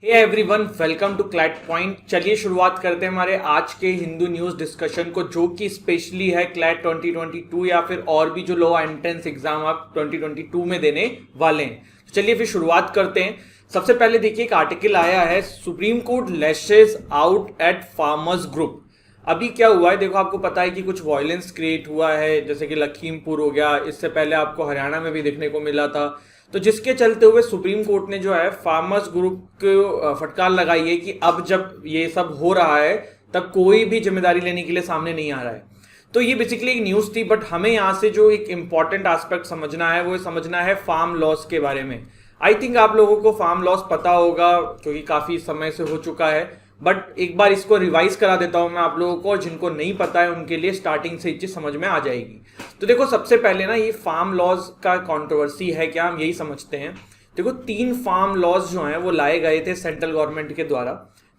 Hey everyone, welcome to CLAT point. चलिए शुरुआत करते हैं हमारे आज के हिंदू न्यूज़ डिस्कशन को, जो कि स्पेशली है क्लैट 2022 या फिर और भी जो लो एंट्रेंस एग्जाम आप 2022 में देने वाले हैं। तो चलिए फिर शुरुआत करते हैं। सबसे पहले देखिए, एक आर्टिकल आया है, Supreme court lashes out at farmers group. अभी क्या हुआ है, देखो आपको पता है कि कुछ वायलेंस क्रिएट हुआ है, जैसे कि लखीमपुर हो गया, इससे पहले आपको हरियाणा में भी देखने को मिला था। तो जिसके चलते हुए सुप्रीम कोर्ट ने जो है फार्मर्स ग्रुप को फटकार लगाई है कि अब जब ये सब हो रहा है तब कोई भी जिम्मेदारी लेने के लिए सामने नहीं आ रहा है। तो ये बेसिकली एक न्यूज़ थी, बट हमें यहाँ से जो एक इम्पॉर्टेंट एस्पेक्ट समझना है वो समझना है फार्म लॉस के बारे में। आई थिंक आप लोगों को फार्म लॉस पता होगा क्योंकि काफ़ी समय से हो चुका है, बट एक बार इसको रिवाइज करा देता हूं मैं आप लोगों को, और जिनको नहीं पता है उनके लिए स्टार्टिंग से ये चीज समझ में आ जाएगी। तो देखो, सबसे पहले ना ये फार्म लॉज का कंट्रोवर्सी है क्या, हम यही समझते हैं। देखो, 3 फार्म लॉज जो हैं वो लाए गए थे सेंट्रल गवर्नमेंट के द्वारा।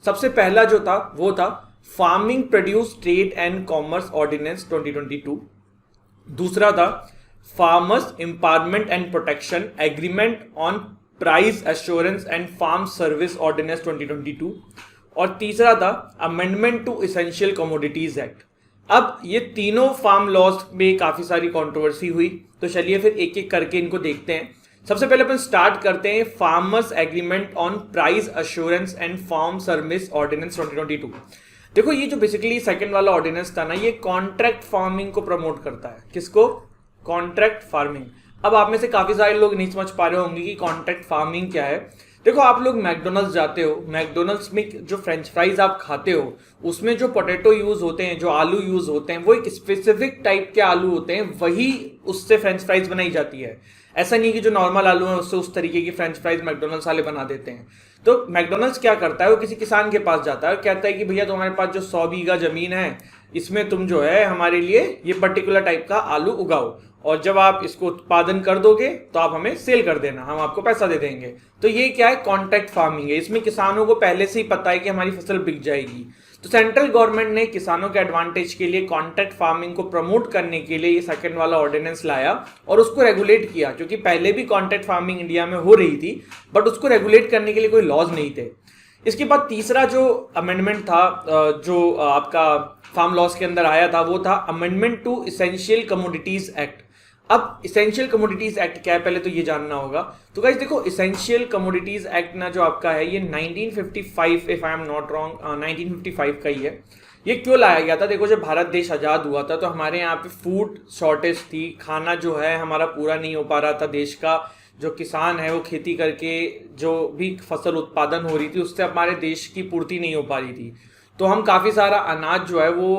सबसे पहला जो था वो था farming produce trade and commerce ordinance 2022। दूसरा था farmers empowerment and protection agreement on price assurance and farm service ordinance 2022। और तीसरा था amendment to essential commodities act. अब ये तीनों फार्म लॉज में काफी सारी कंट्रोवर्सी हुई, तो चलिए फिर एक एक करके इनको देखते हैं। सबसे पहले अपन स्टार्ट करते हैं farmers agreement on price assurance and farm service ordinance 2022। देखो, ये जो बेसिकली सेकंड वाला ऑर्डिनेंस था ना, ये कॉन्ट्रैक्ट फार्मिंग को प्रमोट करता है। किसको? Contract farming. अब आप में से काफी सारे लोग नहीं समझ पा रहे होंगे कि कॉन्ट्रैक्ट फार्मिंग क्या है। देखो, आप लोग मैकडोनल्ड्स जाते हो, मैकडोनल्ड्स में जो फ्रेंच फ्राइज आप खाते हो उसमें जो पोटैटो यूज होते हैं, जो आलू यूज होते हैं, वो एक स्पेसिफिक टाइप के आलू होते हैं, वही उससे फ्रेंच फ्राइज बनाई जाती है। ऐसा नहीं कि जो नॉर्मल आलू है उससे उस तरीके की फ्रेंच फ्राइज मैकडोनल्ड्स वाले बना देते हैं। तो मैकडोनल्ड्स क्या करता है, वो किसी किसान के पास जाता है और कहता है कि भैया तुम्हारे पास जो 100 बीघा जमीन है, इसमें तुम जो है हमारे लिए ये पर्टिकुलर टाइप का आलू उगाओ, और जब आप इसको उत्पादन कर दोगे तो आप हमें सेल कर देना, हम आपको पैसा दे देंगे। तो ये क्या है? कॉन्ट्रैक्ट फार्मिंग है। इसमें किसानों को पहले से ही पता है कि हमारी फसल बिक जाएगी। तो सेंट्रल गवर्नमेंट ने किसानों के एडवांटेज के लिए कॉन्ट्रैक्ट फार्मिंग को प्रमोट करने के लिए ये सेकंड वाला ऑर्डिनेंस लाया और उसको रेगुलेट किया, क्योंकि पहले भी कॉन्ट्रैक्ट फार्मिंग इंडिया में हो रही थी, बट उसको रेगुलेट करने के लिए कोई लॉज नहीं थे। इसके बाद तीसरा जो अमेंडमेंट था जो आपका फार्म लॉस के अंदर आया था, वो था amendment to essential commodities act. अब इसेंशियल कमोडिटीज एक्ट क्या है, पहले तो ये जानना होगा। तो गाइस देखो, इसेंशियल कमोडिटीज एक्ट ना जो आपका है, ये 1955 if I am not wrong 1955 का ही है। ये क्यों लाया गया था? देखो, जब भारत देश आज़ाद हुआ था तो हमारे यहाँ पे फूड शॉर्टेज थी, खाना जो है हमारा पूरा नहीं हो पा रहा था। देश का जो किसान है वो खेती करके जो भी फसल उत्पादन हो रही थी उससे हमारे देश की पूर्ति नहीं हो पा रही थी। तो हम काफ़ी सारा अनाज जो है वो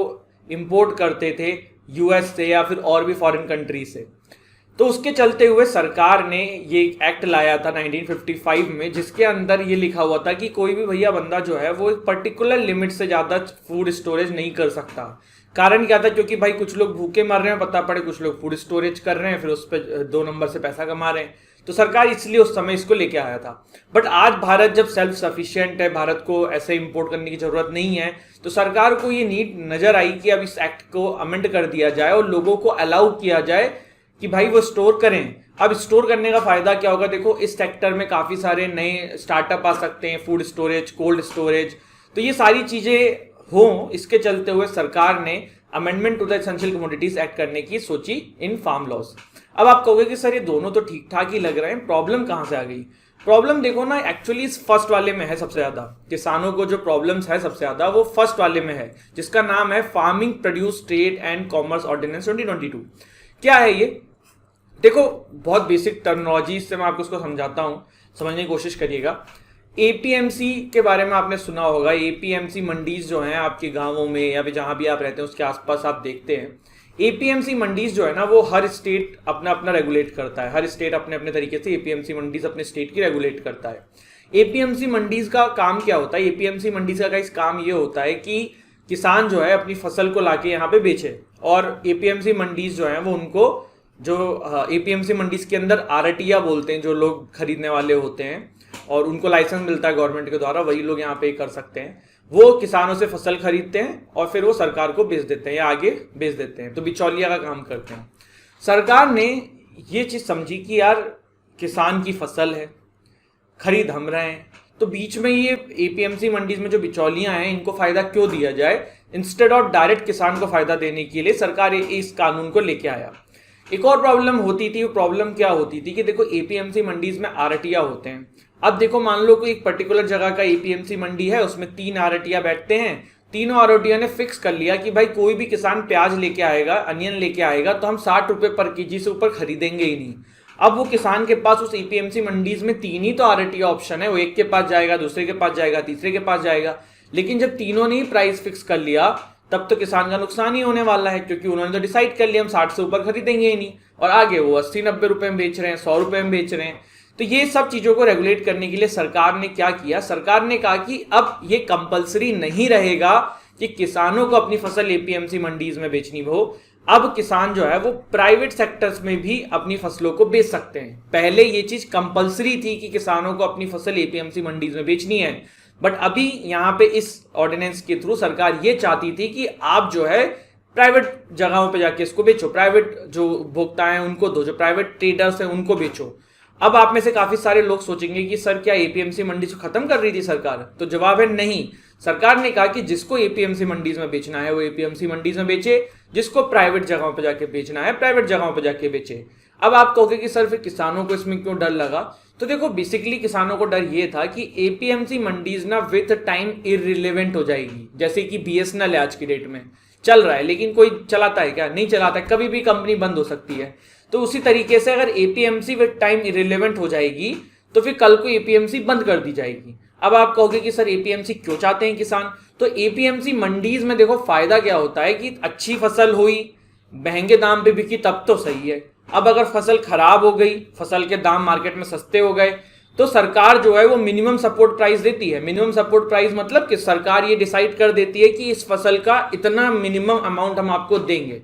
इम्पोर्ट करते थे यूएस से या फिर और भी फॉरेन कंट्री से। तो उसके चलते हुए सरकार ने ये एक्ट लाया था 1955 में, जिसके अंदर ये लिखा हुआ था कि कोई भी भैया बंदा जो है वो एक पर्टिकुलर लिमिट से ज़्यादा फूड स्टोरेज नहीं कर सकता। कारण क्या था? क्योंकि भाई कुछ लोग भूखे मर रहे हैं पता पड़े, कुछ लोग फूड स्टोरेज कर रहे हैं, फिर उस पर 2 नंबर से पैसा कमा रहे हैं। तो सरकार इसलिए उस समय इसको लेके आया था। बट आज भारत जब सेल्फ सफिशिएंट है, भारत को ऐसे इंपोर्ट करने की जरूरत नहीं है, तो सरकार को ये नीड नजर आई कि अब इस एक्ट को अमेंड कर दिया जाए और लोगों को अलाउ किया जाए कि भाई वो स्टोर करें। अब स्टोर करने का फायदा क्या होगा? देखो, इस सेक्टर में काफी सारे नए स्टार्टअप आ सकते हैं, फूड स्टोरेज, कोल्ड स्टोरेज। तो ये सारी चीजें हों, इसके चलते हुए सरकार ने amendment to the essential commodities act करने की सोची इन फार्म लॉज। अब आप कहोगे कि सर ये दोनों तो ठीक ठाक ही लग रहे हैं, प्रॉब्लम कहां से आ गई? प्रॉब्लम देखो ना, एक्चुअली इस फर्स्ट वाले में है सबसे ज्यादा। किसानों को जो प्रॉब्लम्स है सबसे ज्यादा वो फर्स्ट वाले में है, जिसका नाम है farming produce trade and commerce ordinance 2022। क्या है ये? देखो, बहुत बेसिक टर्मिनोलॉजी से मैं आपको उसको समझाता हूं, समझने की कोशिश करिएगा। एपीएमसी के बारे में आपने सुना होगा। एपीएमसी मंडीज जो हैं आपके गांवों में या फिर जहां भी आप रहते हैं उसके आसपास आप देखते हैं, एपीएमसी मंडीज जो है ना वो हर स्टेट अपना अपना रेगुलेट करता है। हर स्टेट अपने अपने तरीके से एपीएमसी मंडीज अपने स्टेट की रेगुलेट करता है। एपीएमसी मंडीज का काम क्या होता है? एपीएमसी मंडीज का इस काम ये होता है कि किसान जो है अपनी फसल को लाके यहाँ पे बेचे, और एपीएमसी मंडीज जो है वो उनको जो एपीएमसी मंडीज के अंदर आरटिया बोलते हैं, जो लोग खरीदने वाले होते हैं और उनको लाइसेंस मिलता है गवर्नमेंट के द्वारा, वही लोग यहाँ पे कर सकते हैं। वो किसानों से फसल खरीदते हैं और फिर वो सरकार को बेच देते हैं या आगे बेच देते हैं, तो बिचौलिया का काम करते हैं। सरकार ने ये चीज समझी कि यार किसान की फसल है, खरीद हम रहे हैं, तो बीच में ये एपीएमसी मंडीज में जो बिचौलियां हैं इनको फायदा क्यों दिया जाए, इंस्टेड ऑफ डायरेक्ट किसान को फायदा देने के लिए सरकार इस कानून को लेके आया। एक और प्रॉब्लम होती थी, वो प्रॉब्लम क्या होती थी कि देखो एपीएमसी मंडीज में आरटिया होते हैं। अब देखो मान लो कोई एक पर्टिकुलर जगह का एपीएमसी मंडी है, उसमें 3 आरटिया बैठते हैं, तीनों आरटिया ने फिक्स कर लिया कि भाई कोई भी किसान प्याज लेके आएगा, अनियन लेके आएगा तो हम 60 रुपए पर केजी से ऊपर खरीदेंगे ही नहीं। अब वो किसान के पास उस एपीएमसी मंडीज में 3 ही तो आरटीआई ऑप्शन है, वो एक के पास जाएगा, दूसरे के पास जाएगा, तीसरे के पास जाएगा। लेकिन जब तीनों ने ही प्राइस फिक्स कर लिया तब तो किसान का नुकसान ही होने वाला है, क्योंकि उन्होंने तो डिसाइड कर लिया हम 60 से ऊपर खरीदेंगे ही नहीं, और आगे वो 80-90 रुपए में बेच रहे हैं, 100 रुपए में बेच रहे हैं। तो ये सब चीजों को रेगुलेट करने के लिए सरकार ने क्या किया, सरकार ने कहा कि अब ये कंपलसरी नहीं रहेगा कि किसानों को अपनी फसल एपीएमसी मंडीज में बेचनी हो। अब किसान जो है वो प्राइवेट सेक्टर्स में भी अपनी फसलों को बेच सकते हैं। पहले ये चीज कंपलसरी थी कि किसानों को अपनी फसल एपीएमसी मंडीज में बेचनी है, बट अभी यहाँ पे इस ऑर्डिनेंस के थ्रू सरकार ये चाहती थी कि आप जो है प्राइवेट जगहों पे जाके इसको बेचो, प्राइवेट जो उपभोक्ता हैं उनको दो, जो प्राइवेट ट्रेडर्स हैं उनको बेचो। अब आप में से काफी सारे लोग सोचेंगे कि सर क्या एपीएमसी मंडी से खत्म कर रही थी सरकार, तो जवाब है नहीं। सरकार ने कहा कि जिसको एपीएमसी मंडीज में बेचना है वो एपीएमसी मंडीज में बेचे, जिसको प्राइवेट जगहों पर जाके बेचना है प्राइवेट जगहों पर जाके बेचे। अब आप कहोगे कि सर फिर किसानों को इसमें क्यों डर लगा, तो देखो बेसिकली किसानों को डर ये था कि एपीएमसी मंडीज ना विद टाइम इररिलेवेंट हो जाएगी। जैसे कि बीएसएनएल आज की डेट में चल रहा है, लेकिन कोई चलाता है क्या, नहीं चलाता है, कभी भी कंपनी बंद हो सकती है। तो उसी तरीके से अगर एपीएमसी विद टाइम इररिलेवेंट हो जाएगी तो फिर कल को एपीएमसी बंद कर दी जाएगी। अब आप कहोगे कि सर एपीएमसी क्यों चाहते हैं किसान, तो एपीएमसी मंडीज में देखो फायदा क्या होता है कि अच्छी फसल हुई, महंगे दाम पे बिकी तब तो सही है। अब अगर फसल खराब हो गई, फसल के दाम मार्केट में सस्ते हो गए, तो सरकार जो है वो मिनिमम सपोर्ट प्राइस देती है। मिनिमम सपोर्ट प्राइस मतलब कि सरकार ये डिसाइड कर देती है कि इस फसल का इतना मिनिमम अमाउंट हम आपको देंगे,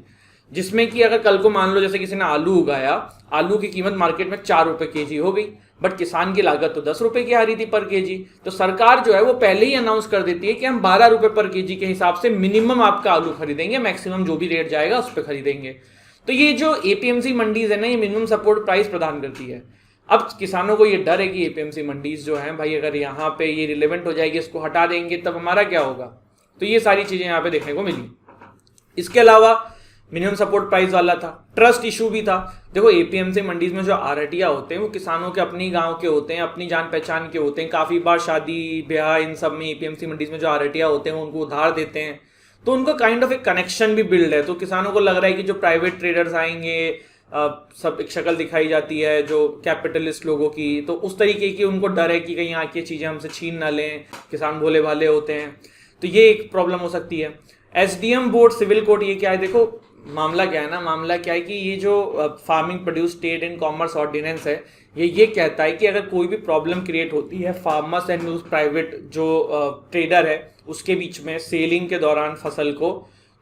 जिसमें कि अगर कल को मान लो जैसे किसी ने आलू उगाया, आलू की कीमत मार्केट में 4 रुपए केजी हो गई, बट किसान की लागत तो 10 रुपए की आ रही थी पर केजी, तो सरकार जो है वो पहले ही अनाउंस कर देती है कि हम 12 रुपए पर केजी के हिसाब से मिनिमम आपका आलू खरीदेंगे, मैक्सिमम जो भी रेट जाएगा उस पर खरीदेंगे। तो ये जो एपीएमसी मंडीज है ना, ये मिनिमम सपोर्ट प्राइस प्रदान करती है। अब किसानों को ये डर है कि एपीएमसी मंडीज जो है भाई अगर यहाँ पे ये रिलेवेंट हो जाएगी, इसको हटा देंगे तब हमारा क्या होगा। तो ये सारी चीजें यहाँ पे देखने को मिली। इसके अलावा मिनिमम सपोर्ट प्राइस वाला था, ट्रस्ट इशू भी था। देखो एपीएमसी मंडीज में जो आरटिया होते हैं वो किसानों के अपनी गांव के होते हैं, अपनी जान पहचान के होते हैं। काफी बार शादी ब्याह इन सब में एपीएमसी मंडीज में जो आरटिया होते हैं वो उनको उधार देते हैं, तो उनको काइंड ऑफ एक कनेक्शन भी बिल्ड है। तो किसानों को लग रहा है कि जो प्राइवेट ट्रेडर्स आएंगे, सब एक शक्ल दिखाई जाती है जो कैपिटलिस्ट लोगों की, तो उस तरीके की उनको डर है कि कहीं आके चीजें हमसे छीन ना लें, किसान भोले भाले होते हैं, तो ये एक प्रॉब्लम हो सकती है। एसडीएम बोर्ड सिविल कोर्ट, ये क्या है, देखो मामला क्या है ना, मामला क्या है कि ये जो farming produce trade and commerce ordinance है, ये कहता है कि अगर कोई भी प्रॉब्लम क्रिएट होती है फार्मर्स एंड उस प्राइवेट जो ट्रेडर है उसके बीच में सेलिंग के दौरान फसल को,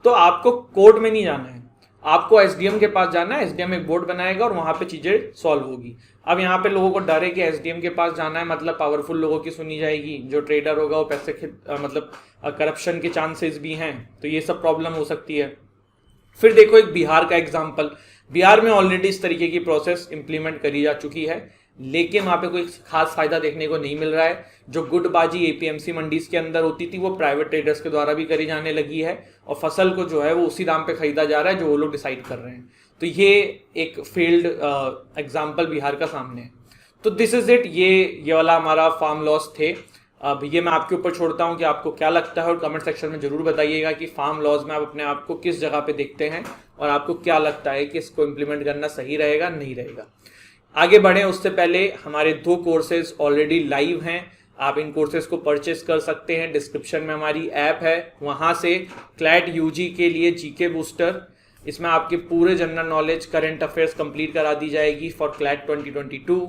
तो आपको कोर्ट में नहीं जाना है, आपको एसडीएम के पास जाना है। एसडीएम एक बोर्ड बनाएगा और वहां पे चीजें सॉल्व होगी। अब यहाँ पे लोगों को डर है कि एसडीएम के पास जाना है मतलब पावरफुल लोगों की सुनी जाएगी, जो ट्रेडर होगा वो पैसे मतलब करप्शन के चांसेस भी हैं, तो ये सब प्रॉब्लम हो सकती है। फिर देखो एक बिहार का एग्जाम्पल, बिहार में ऑलरेडी इस तरीके की प्रोसेस इंप्लीमेंट करी जा चुकी है, लेकिन वहां पे कोई खास फायदा देखने को नहीं मिल रहा है। जो गुटबाजी एपीएमसी मंडीज के अंदर होती थी वो प्राइवेट ट्रेडर्स के द्वारा भी करी जाने लगी है, और फसल को जो है वो उसी दाम पे खरीदा जा रहा है जो वो लोग डिसाइड कर रहे हैं। तो ये एक फेल्ड एग्जाम्पल बिहार का सामने है। तो दिस इज इट, ये वाला हमारा फार्म लॉस थे। अब ये मैं आपके ऊपर छोड़ता हूँ कि आपको क्या लगता है, और कमेंट सेक्शन में जरूर बताइएगा कि फार्म लॉज में आप अपने आप को किस जगह पे देखते हैं और आपको क्या लगता है कि इसको इम्प्लीमेंट करना सही रहेगा नहीं रहेगा। आगे बढ़े उससे पहले हमारे 2 कोर्सेज ऑलरेडी लाइव हैं, आप इन कोर्सेज को परचेस कर सकते हैं। डिस्क्रिप्शन में हमारी ऐप है, वहाँ से क्लैट यूजी के लिए जीके बूस्टर, इसमें आपके पूरे general knowledge current affairs complete करा दी जाएगी फॉर क्लैट 2022।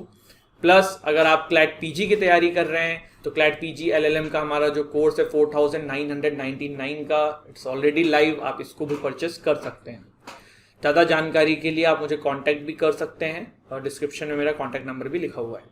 प्लस अगर आप क्लैट पीजी की तैयारी कर रहे हैं तो क्लैट पीजी एलएलएम का हमारा जो कोर्स है 4999 का, इट्स ऑलरेडी लाइव, आप इसको भी परचेस कर सकते हैं। ज़्यादा जानकारी के लिए आप मुझे कांटेक्ट भी कर सकते हैं और डिस्क्रिप्शन में मेरा कांटेक्ट नंबर भी लिखा हुआ है।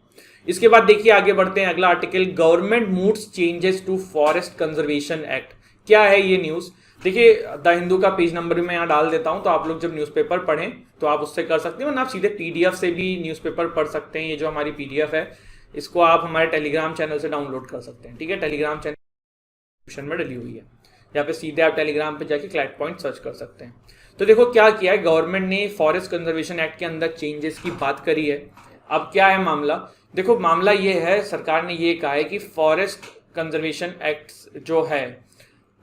इसके बाद देखिए आगे बढ़ते हैं, अगला article, government moods changes to forest conservation act. क्या है ये न्यूज़, देखिए द हिंदू का पेज नंबर मैं यहाँ डाल देता हूँ, तो आप लोग जब न्यूज़पेपर पढ़ें तो आप उससे कर सकते हैं, वरना आप सीधे पीडीएफ से भी न्यूज़पेपर पढ़ सकते हैं। ये जो हमारी पीडीएफ है इसको आप हमारे टेलीग्राम चैनल से डाउनलोड कर सकते हैं, ठीक है। टेलीग्राम चैनल डिस्क्रिप्शन में डली हुई है, यहाँ पे सीधे आप टेलीग्राम पे जाके क्लैट पॉइंट सर्च कर सकते हैं। तो देखो क्या किया है गवर्नमेंट ने, फॉरेस्ट कंजर्वेशन एक्ट के अंदर चेंजेस की बात करी है। अब क्या है मामला, देखो मामला ये है, सरकार ने ये कहा है कि फॉरेस्ट कंजर्वेशन एक्ट जो है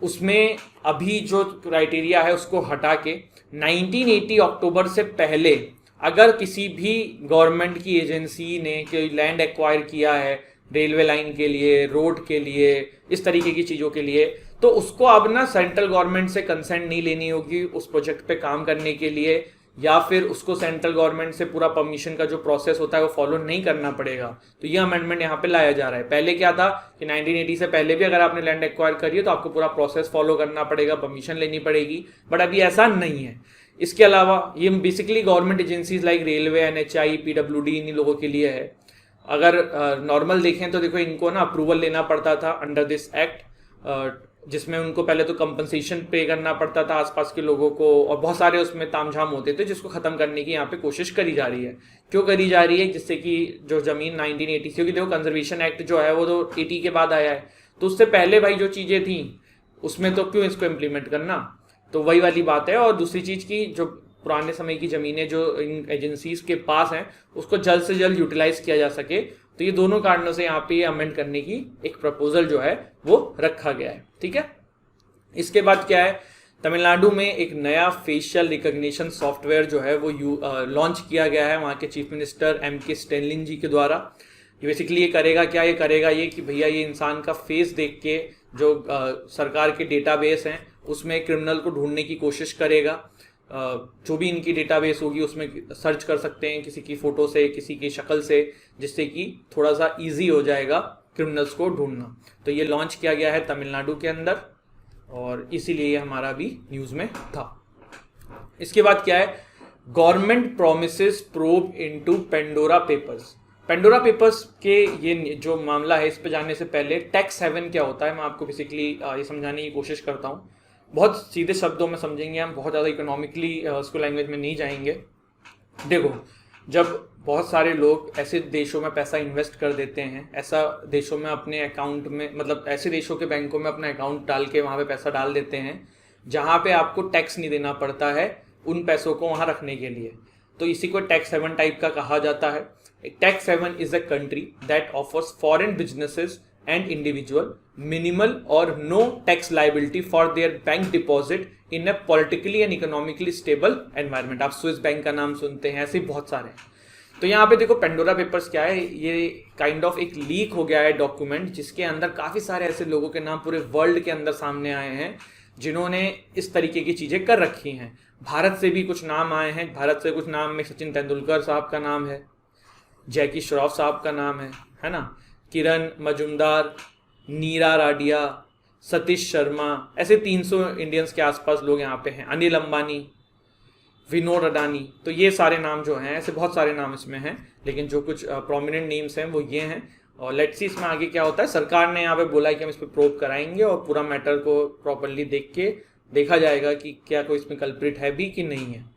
उसमें अभी जो क्राइटेरिया है उसको हटा के 1980 अक्टूबर से पहले अगर किसी भी गवर्नमेंट की एजेंसी ने कोई लैंड एक्वायर किया है रेलवे लाइन के लिए, रोड के लिए, इस तरीके की चीज़ों के लिए, तो उसको अब ना सेंट्रल गवर्नमेंट से कंसेंट नहीं लेनी होगी उस प्रोजेक्ट पे काम करने के लिए, या फिर उसको सेंट्रल गवर्नमेंट से पूरा परमिशन का जो प्रोसेस होता है वो फॉलो नहीं करना पड़ेगा। तो ये अमेंडमेंट यहाँ पे लाया जा रहा है। पहले क्या था कि 1980 से पहले भी अगर आपने लैंड एक्वायर करी है तो आपको पूरा प्रोसेस फॉलो करना पड़ेगा, परमिशन लेनी पड़ेगी, बट अभी ऐसा नहीं है। इसके अलावा ये basically government agencies like railway, NHI, PWD इन लोगों के लिए है। अगर नॉर्मल देखें तो देखो इनको ना अप्रूवल लेना पड़ता था अंडर दिस एक्ट, जिसमें उनको पहले तो कंपनसेशन पे करना पड़ता था आसपास के लोगों को, और बहुत सारे उसमें तामझाम होते थे, जिसको खत्म करने की यहाँ पे कोशिश करी जा रही है। क्यों करी जा रही है, जिससे कि जो जमीन 1980 क्योंकि देखो कंजर्वेशन एक्ट जो है वो तो 80 के बाद आया है, तो उससे पहले भाई जो चीज़ें थी उसमें तो क्यों इसको इम्प्लीमेंट करना, तो वही वाली बात है। और दूसरी चीज़ की जो पुराने समय की ज़मीनें जो इन एजेंसीज के पास हैं उसको जल्द से जल्द यूटिलाइज किया जा सके, तो ये दोनों कारणों से यहाँ पे ये अमेंड करने की एक प्रपोजल जो है वो रखा गया है, ठीक है। इसके बाद क्या है, तमिलनाडु में एक नया फेशियल रिकॉग्निशन सॉफ्टवेयर जो है वो लॉन्च किया गया है वहाँ के चीफ मिनिस्टर MK स्टैलिन जी के द्वारा। ये बेसिकली ये करेगा क्या, ये करेगा ये कि भैया ये इंसान का फेस देख के जो सरकार के डेटाबेस हैं उसमें क्रिमिनल को ढूंढने की कोशिश करेगा। जो भी इनकी डेटाबेस होगी उसमें सर्च कर सकते हैं किसी की फ़ोटो से, किसी की शक्ल से, जिससे कि थोड़ा सा इजी हो जाएगा क्रिमिनल्स को ढूंढना। तो ये लॉन्च किया गया है तमिलनाडु के अंदर, और इसीलिए ये हमारा भी न्यूज़ में था। इसके बाद क्या है, government promises probe into Pandora papers. Pandora papers के ये जो मामला है, इस पे जाने से पहले टैक्स हेवन क्या होता है मैं आपको बेसिकली ये समझाने की कोशिश करता हूँ। बहुत सीधे शब्दों में समझेंगे हम, बहुत ज़्यादा इकोनॉमिकली उसको लैंग्वेज में नहीं जाएंगे। देखो, जब बहुत सारे लोग ऐसे देशों में पैसा इन्वेस्ट कर देते हैं, ऐसा देशों में अपने अकाउंट में, मतलब ऐसे देशों के बैंकों में अपना अकाउंट डाल के वहाँ पे पैसा डाल देते हैं जहाँ पे आपको टैक्स नहीं देना पड़ता है उन पैसों को वहाँ रखने के लिए, तो इसी को टैक्स हेवन टाइप का कहा जाता है। Tax heaven is a country that offers foreign businesses and individual minimal or no tax liability for their bank deposit in a politically and economically stable environment। आप स्विस बैंक का नाम सुनते हैं, ऐसे बहुत सारे हैं। तो यहाँ पे देखो पेंडोरा पेपर्स क्या है, ये काइंड ऑफ एक लीक हो गया है डॉक्यूमेंट, जिसके अंदर काफ़ी सारे ऐसे लोगों के नाम पूरे वर्ल्ड के अंदर सामने आए हैं जिन्होंने इस तरीके की चीज़ें कर रखी हैं। भारत से भी कुछ नाम आए हैं, भारत से कुछ नाम में सचिन तेंदुलकर साहब का नाम है, जैकी श्रॉफ साहब का नाम है ना, किरण मजुमदार, नीरा राडिया, सतीश शर्मा, ऐसे 300 इंडियंस के आसपास लोग यहाँ पे हैं, अनिल अंबानी, विनोद अडानी। तो ये सारे नाम जो हैं, ऐसे बहुत सारे नाम इसमें हैं, लेकिन जो कुछ प्रोमिनेंट नेम्स हैं वो ये हैं। और लेट्स सी इसमें आगे क्या होता है। सरकार ने यहाँ पे बोला है कि हम इस पर प्रोब कराएंगे और पूरा मैटर को प्रॉपरली देख के देखा जाएगा कि क्या कोई इसमें कल्प्रिट है भी कि नहीं है।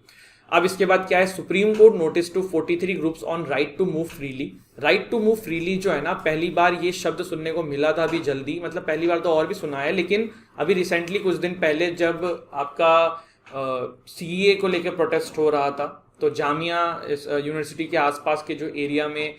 अब इसके बाद क्या है, Supreme Court notice to 43 groups on right to move freely. Right to move freely जो है ना, पहली बार ये शब्द सुनने को मिला था अभी जल्दी, मतलब पहली बार तो और भी सुना है, लेकिन अभी रिसेंटली कुछ दिन पहले जब आपका CEA को लेकर प्रोटेस्ट हो रहा था, तो जामिया यूनिवर्सिटी के आसपास के जो एरिया में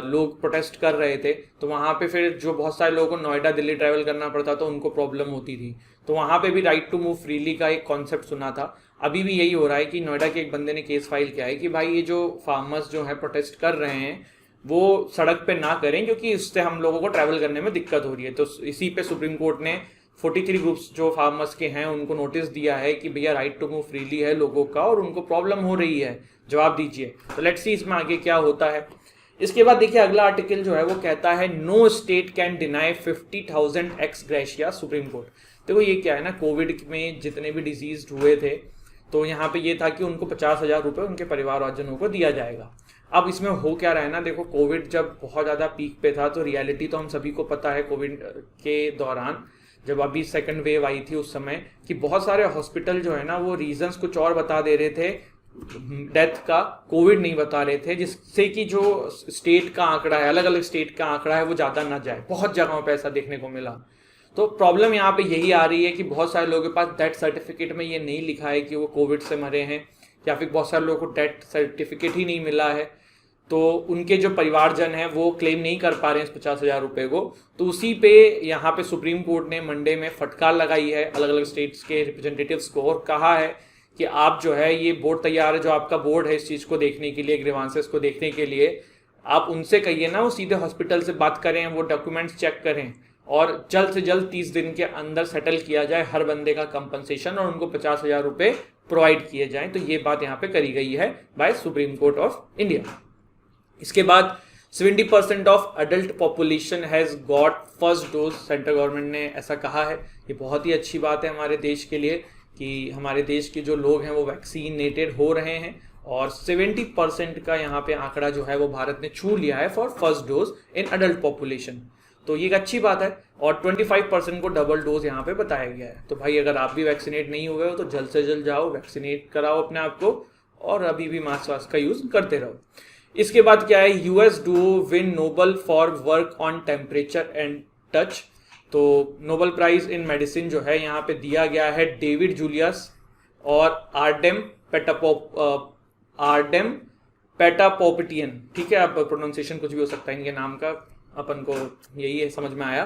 लोग प्रोटेस्ट कर रहे थे, तो वहाँ पे फिर जो बहुत सारे लोगों को नोएडा दिल्ली ट्रैवल करना पड़ता था, उनको प्रॉब्लम होती थी, तो वहाँ पे भी राइट टू मूव फ्रीली का एक कॉन्सेप्ट सुना था। अभी भी यही हो रहा है कि नोएडा के एक बंदे ने केस फाइल किया है कि भाई ये जो फार्मर्स जो है प्रोटेस्ट कर रहे हैं वो सड़क पे ना करें, क्योंकि इससे हम लोगों को ट्रैवल करने में दिक्कत हो रही है। तो इसी पे सुप्रीम कोर्ट ने 43 ग्रुप्स जो फार्मर्स के हैं उनको नोटिस दिया है कि भैया राइट टू मूव फ्रीली है लोगों का और उनको प्रॉब्लम हो रही है, जवाब दीजिए। तो लेट्स सी इसमें आगे क्या होता है। इसके बाद देखिए अगला आर्टिकल जो है वो कहता है no state can deny 50,000 ex gratia Supreme Court. देखो ये क्या है ना, कोविड में जितने भी डिजीज हुए थे तो यहाँ पे ये था कि उनको 50,000 रुपये उनके परिवारजनों को दिया जाएगा। अब इसमें हो क्या रहा है ना, देखो कोविड जब बहुत ज़्यादा पीक पे था, तो रियलिटी तो हम सभी को पता है कोविड के दौरान जब अभी सेकंड वेव आई थी उस समय, कि बहुत सारे हॉस्पिटल जो है ना वो रीजंस कुछ और बता दे रहे थे डेथ का कोविड नहीं बता रहे थे, जिससे कि जो स्टेट का आंकड़ा है, अलग अलग स्टेट का आंकड़ा है, वो ज़्यादा ना जाए। बहुत जगहों पे ऐसा देखने को मिला। तो प्रॉब्लम यहाँ पे यही आ रही है कि बहुत सारे लोगों के पास डेथ सर्टिफिकेट में ये नहीं लिखा है कि वो कोविड से मरे हैं, या फिर बहुत सारे लोगों को डेथ सर्टिफिकेट ही नहीं मिला है, तो उनके जो परिवारजन हैं वो क्लेम नहीं कर पा रहे हैं इस 50,000 रुपये को। तो उसी पे यहाँ पे सुप्रीम कोर्ट ने मंडे में फटकार लगाई है अलग अलग स्टेट्स के रिप्रेजेंटेटिव्स को, और कहा है कि आप जो है ये बोर्ड तैयार है, जो आपका बोर्ड है इस चीज़ को देखने के लिए, ग्रीवांसेस को देखने के लिए, आप उनसे कहिए ना वो सीधे हॉस्पिटल से बात करें, वो डॉक्यूमेंट्स चेक करें, और जल्द से जल्द 30 दिन के अंदर सेटल किया जाए हर बंदे का कंपनसेशन, और उनको 50,000 रुपये प्रोवाइड किए जाएं। तो ये बात यहाँ पे करी गई है by Supreme Court of India. इसके बाद 70% of adult population has got first dose, central government ने ऐसा कहा है। ये बहुत ही अच्छी बात है हमारे देश के लिए कि हमारे देश के जो लोग हैं वो वैक्सीनेटेड हो रहे हैं, और 70% का यहाँ पे आंकड़ा जो है वो भारत ने छू लिया है for first dose in adult population. तो ये एक अच्छी बात है, और 25% को डबल डोज यहाँ पे बताया गया है। तो भाई अगर आप भी वैक्सीनेट नहीं हुए हो तो जल्द से जल्द जाओ, वैक्सीनेट कराओ अपने आप को, और अभी भी मास्क वास्क का यूज करते रहो। इसके बाद क्या है, US duo win Nobel for work on temperature and touch. तो नोबल प्राइज इन मेडिसिन जो है यहाँ पे दिया गया है डेविड जूलियस और आर्डेम पेटापोपिटियन। ठीक है, अब प्रोनाउंसिएशन कुछ भी हो सकता है इनके नाम का, अपन को यही है समझ में आया,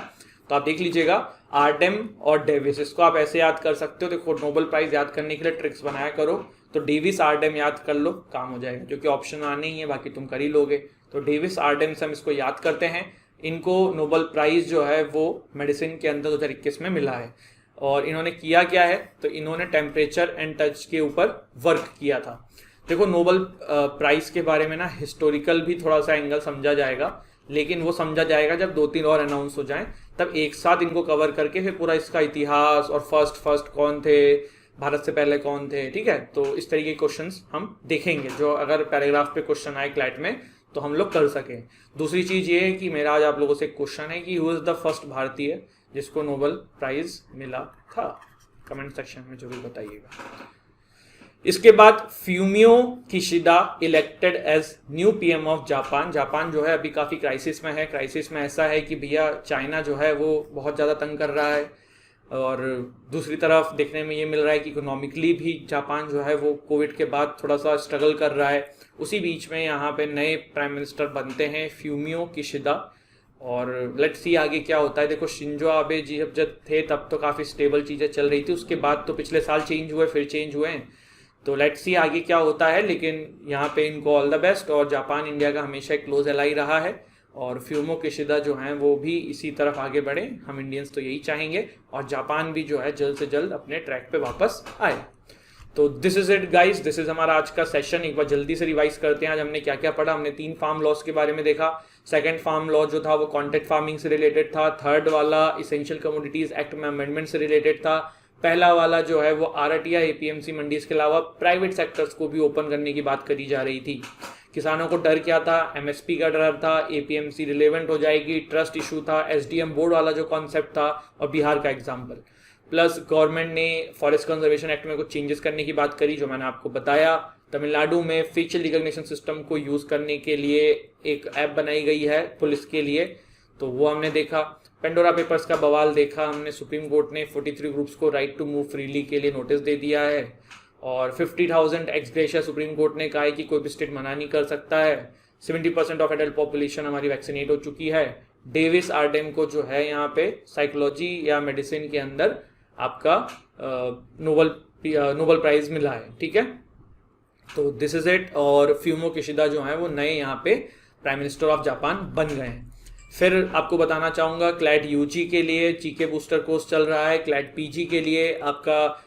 तो आप देख लीजिएगा आर्डेम और डेविस, इसको आप ऐसे याद कर सकते हो। देखो नोबेल प्राइज याद करने के लिए ट्रिक्स बनाया करो, तो डेविस आर्डेम याद कर लो, काम हो जाएगा, क्योंकि ऑप्शन आने ही है, बाकी तुम कर ही लोगे। तो डेविस आर्डेम से हम इसको याद करते हैं। इनको नोबेल प्राइज जो है वो मेडिसिन के अंदर 2021 में मिला है, और इन्होंने किया क्या है, तो इन्होंने टेम्परेचर एंड टच के ऊपर वर्क किया था। देखो नोबेल प्राइज के बारे में ना हिस्टोरिकल भी थोड़ा सा एंगल समझा जाएगा, लेकिन वो समझा जाएगा जब 2-3 और अनाउंस हो जाएं, तब एक साथ इनको कवर करके फिर पूरा इसका इतिहास और फर्स्ट कौन थे, भारत से पहले कौन थे। ठीक है, तो इस तरीके के क्वेश्चंस हम देखेंगे, जो अगर पैराग्राफ पे क्वेश्चन आए क्लैट में तो हम लोग कर सकें। दूसरी चीज ये है कि मेरा आज आप लोगों से एक क्वेश्चन है कि हु इज द फर्स्ट भारतीय जिसको नोबेल प्राइज मिला था, कमेंट सेक्शन में जो भी बताइएगा। इसके बाद Fumio Kishida elected as new PM of Japan. Japan जो है अभी काफ़ी क्राइसिस में है। क्राइसिस में ऐसा है कि भैया चाइना जो है वो बहुत ज़्यादा तंग कर रहा है, और दूसरी तरफ देखने में ये मिल रहा है कि इकोनॉमिकली भी जापान जो है वो कोविड के बाद थोड़ा सा स्ट्रगल कर रहा है। उसी बीच में यहाँ पे नए प्राइम मिनिस्टर बनते हैं फ्यूमियो किशिदा, और लेट्स सी आगे क्या होता है। देखो शिंजो आबे जी जब थे तब तो काफ़ी स्टेबल चीज़ें चल रही थी, उसके बाद तो पिछले साल चेंज हुए, फिर चेंज हुए हैं, तो लेट्स सी आगे क्या होता है। लेकिन यहाँ पे इनको ऑल द बेस्ट, और जापान इंडिया का हमेशा एक क्लोज एलाई रहा है, और फ्यूमो किशिदा जो हैं वो भी इसी तरफ आगे बढ़े, हम इंडियंस तो यही चाहेंगे, और जापान भी जो है जल्द से जल्द अपने ट्रैक पे वापस आए। तो this is it guys, this is हमारा आज का सेशन। एक बार जल्दी से रिवाइज करते हैं आज हमने क्या क्या पढ़ा। हमने 3 फार्म लॉस के बारे में देखा। सेकंड फार्म लॉ जो था वो कॉन्ट्रैक्ट फार्मिंग से रिलेटेड था। थर्ड वाला इसेंशियल कमोडिटीज एक्ट में अमेंडमेंट से रिलेटेड था। पहला वाला जो है वो आरटीआई एपीएमसी मंडीज के अलावा प्राइवेट सेक्टर्स को भी ओपन करने की बात करी जा रही थी। किसानों को डर क्या था, एमएसपी का डर था, एपीएमसी रिलेवेंट हो जाएगी, ट्रस्ट इशू था, एसडीएम बोर्ड वाला जो कॉन्सेप्ट था, और बिहार का एग्जाम्पल। प्लस गवर्नमेंट ने फॉरेस्ट कंजर्वेशन एक्ट में कुछ चेंजेस करने की बात करी जो मैंने आपको बताया। तमिलनाडु में फेशियल रिकॉग्निशन सिस्टम को यूज करने के लिए एक ऐप बनाई गई है पुलिस के लिए, तो वो हमने देखा। पेंडोरा पेपर्स का बवाल देखा हमने। सुप्रीम कोर्ट ने 43 ग्रुप्स को राइट टू मूव फ्रीली के लिए नोटिस दे दिया है, और 50,000 एक्स ग्रेशिया सुप्रीम कोर्ट ने कहा है कि कोई भी स्टेट मना नहीं कर सकता है। 70% ऑफ एडल्ट पॉपुलेशन हमारी वैक्सीनेट हो चुकी है। डेविस आर्डेम को जो है यहाँ पे साइकोलॉजी या मेडिसिन के अंदर आपका नोबेल प्राइज मिला है। ठीक है, तो दिस इज इट। और फ्यूमो किशिदा जो है वो नए यहाँ पे प्राइम मिनिस्टर ऑफ जापान बन गए हैं। फिर आपको बताना चाहूँगा क्लैट यूजी के लिए जीके बूस्टर कोर्स चल रहा है। क्लैट पीजी के लिए आपका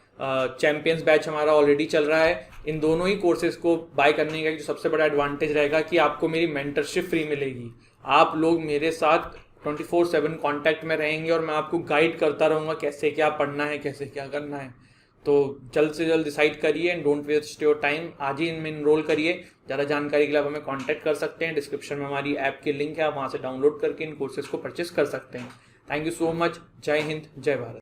चैंपियंस बैच हमारा ऑलरेडी चल रहा है। इन दोनों ही कोर्सेज को बाय करने का जो सबसे बड़ा एडवांटेज रहेगा कि आपको मेरी मेंटरशिप फ्री मिलेगी। आप लोग मेरे साथ 24/7 कांटेक्ट में रहेंगे, और मैं आपको गाइड करता रहूँगा कैसे क्या पढ़ना है, कैसे क्या करना है। तो जल्द से जल्द डिसाइड करिए and don't waste your time, आज ही इनमें इनरोल करिए। ज़्यादा जानकारी के लिए आप हमें कांटेक्ट कर सकते हैं। डिस्क्रिप्शन में हमारी ऐप की लिंक है, आप वहाँ से डाउनलोड करके इन कोर्सेज को परचेस कर सकते हैं। Thank you so much. जय हिंद, जय भारत।